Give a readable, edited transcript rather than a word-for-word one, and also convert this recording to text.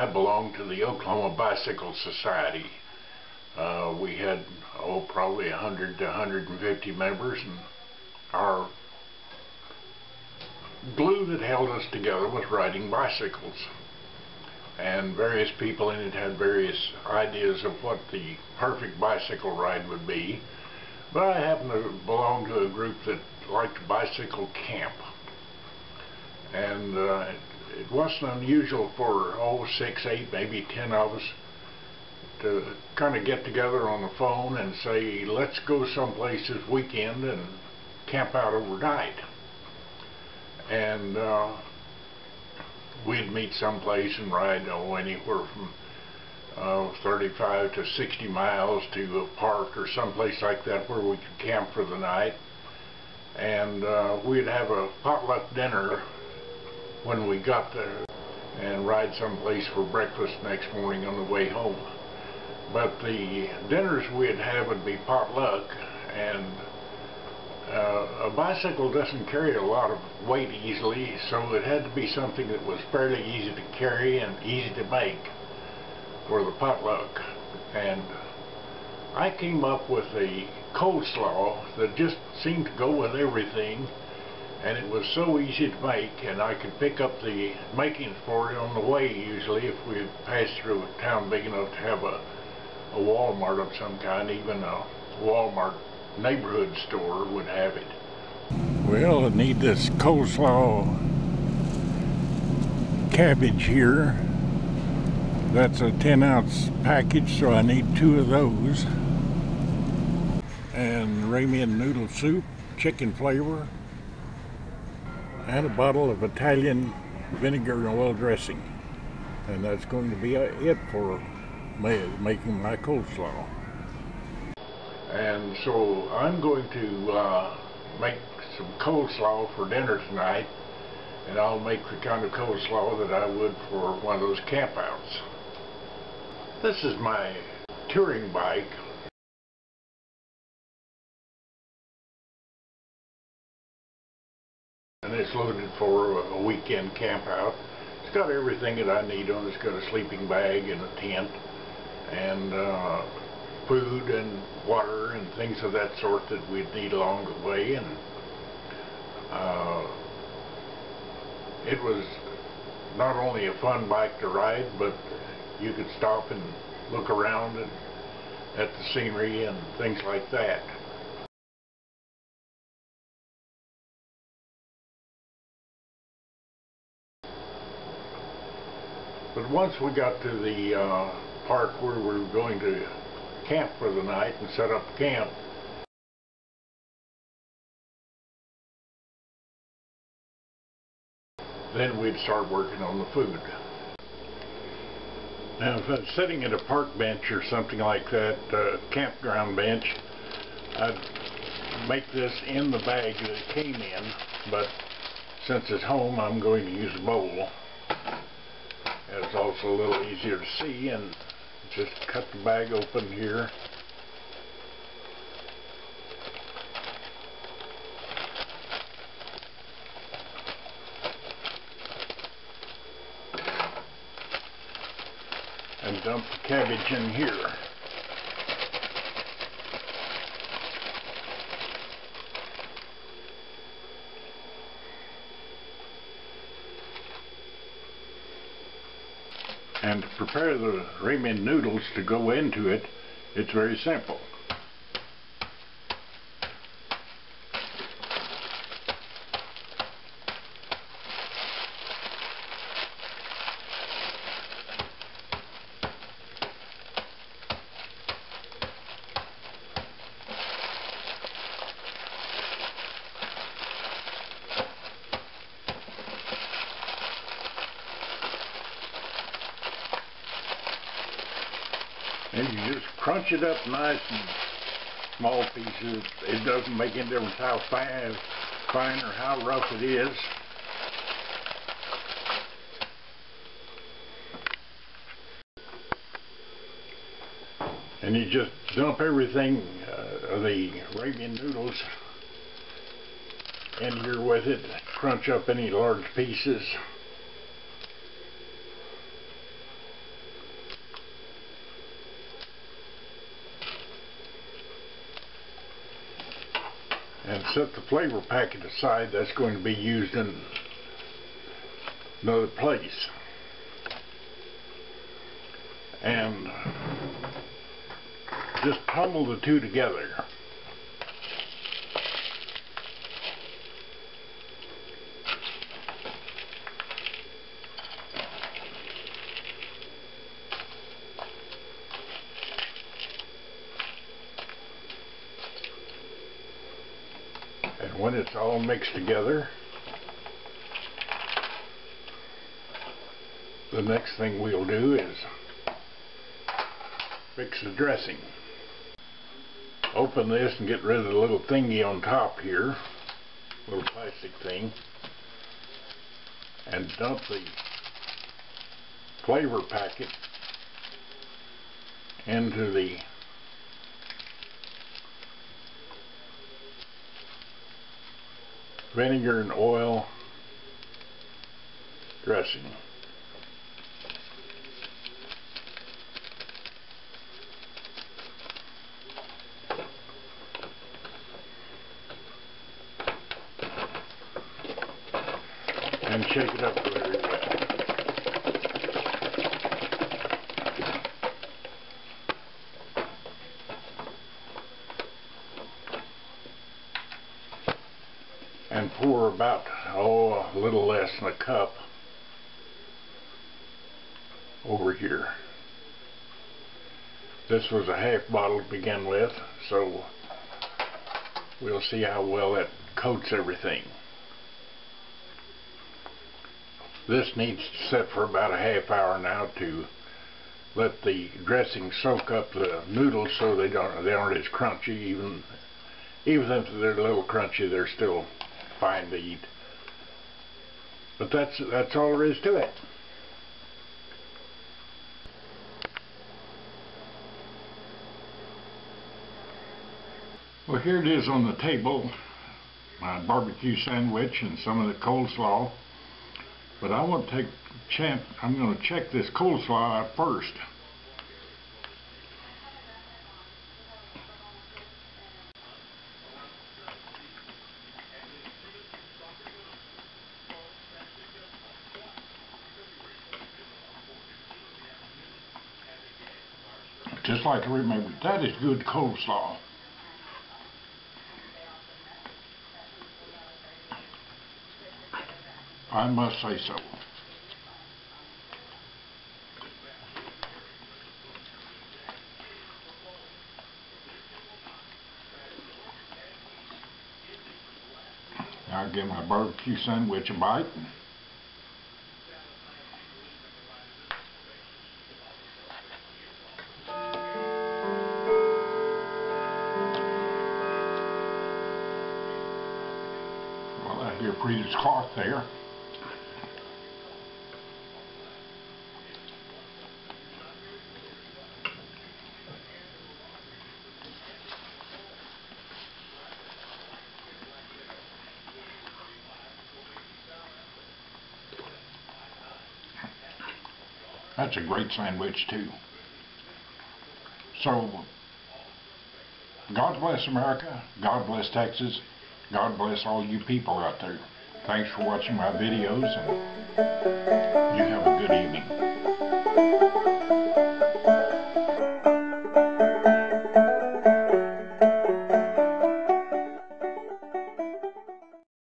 I belonged to the Oklahoma Bicycle Society. We had, probably 100 to 150 members, and our glue that held us together was riding bicycles. And various people in it had various ideas of what the perfect bicycle ride would be. But I happen to belong to a group that liked to bicycle camp. And it wasn't unusual for 6, 8, maybe 10 of us to kind of get together on the phone and say, let's go someplace this weekend and camp out overnight. And we'd meet someplace and ride anywhere from 35 to 60 miles to a park or someplace like that where we could camp for the night. And we'd have a potluck dinner when we got there and ride someplace for breakfast next morning on the way home. But the dinners we'd have would be potluck, and a bicycle doesn't carry a lot of weight easily, so it had to be something that was fairly easy to carry and easy to make for the potluck. And I came up with a coleslaw that just seemed to go with everything, and it was so easy to make, and I could pick up the makings for it on the way usually if we passed through a town big enough to have a Walmart of some kind. Even a Walmart neighborhood store would have it. Well, I need this coleslaw cabbage here. That's a 10-ounce package, so I need 2 of those. And romaine noodle soup, chicken flavor, and a bottle of Italian vinegar and oil dressing. And that's going to be it for making my coleslaw. And so I'm going to make some coleslaw for dinner tonight, and I'll make the kind of coleslaw that I would for one of those campouts. This is my touring bike. And it's loaded for a weekend camp out. It's got everything that I need on it. It's got a sleeping bag and a tent and food and water and things of that sort that we'd need along the way. And it was not only a fun bike to ride, but you could stop and look around and at the scenery and things like that. But once we got to the park where we were going to camp for the night and set up camp, then we'd start working on the food. Now, if I'm sitting at a park bench or something like that, campground bench, I'd make this in the bag that it came in, but since it's home, I'm going to use a bowl. It's also a little easier to see, and just cut the bag open here. And dump the cabbage in here. And to prepare the romaine noodles to go into it, it's very simple. And you just crunch it up nice and small pieces. It doesn't make any difference how fine or how rough it is. And you just dump everything, the romaine noodles, in here with it. Crunch up any large pieces. and set the flavor packet aside. That's going to be used in another place. And just pummel the two together. And when it's all mixed together, the next thing we'll do is fix the dressing. Open this and get rid of the little thingy on top here, little plastic thing, and dump the flavor packet into the vinegar and oil dressing. And shake it up very well. And pour about, a little less than a cup over here. This was a half bottle to begin with, so we'll see how well it coats everything. This needs to sit for about a half hour now to let the dressing soak up the noodles so they aren't as crunchy. Even if they're a little crunchy, they're still fine to eat. But that's all there is to it. Well, here it is on the table, my barbecue sandwich and some of the coleslaw. But I want to I'm going to check this coleslaw out first. Just like I remember, that is good coleslaw. I must say so. Now I'll give my barbecue sandwich a bite. Well, I hear Peter's clock there. That's a great sandwich too. So, God bless America, God bless Texas, God bless all you people out there. Thanks for watching my videos, and you have a good evening.